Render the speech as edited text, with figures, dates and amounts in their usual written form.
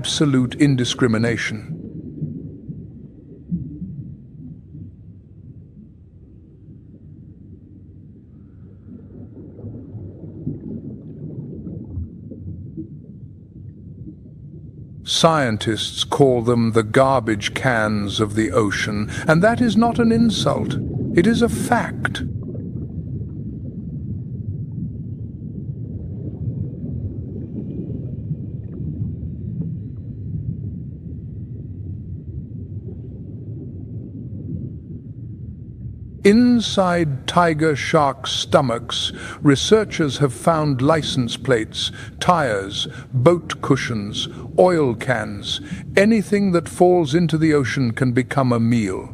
absolute indiscrimination. Scientists call them the garbage cans of the ocean, and that is not an insult. It is a fact. Inside tiger shark stomachs, researchers have found license plates, tires, boat cushions, oil cans. Anything that falls into the ocean can become a meal.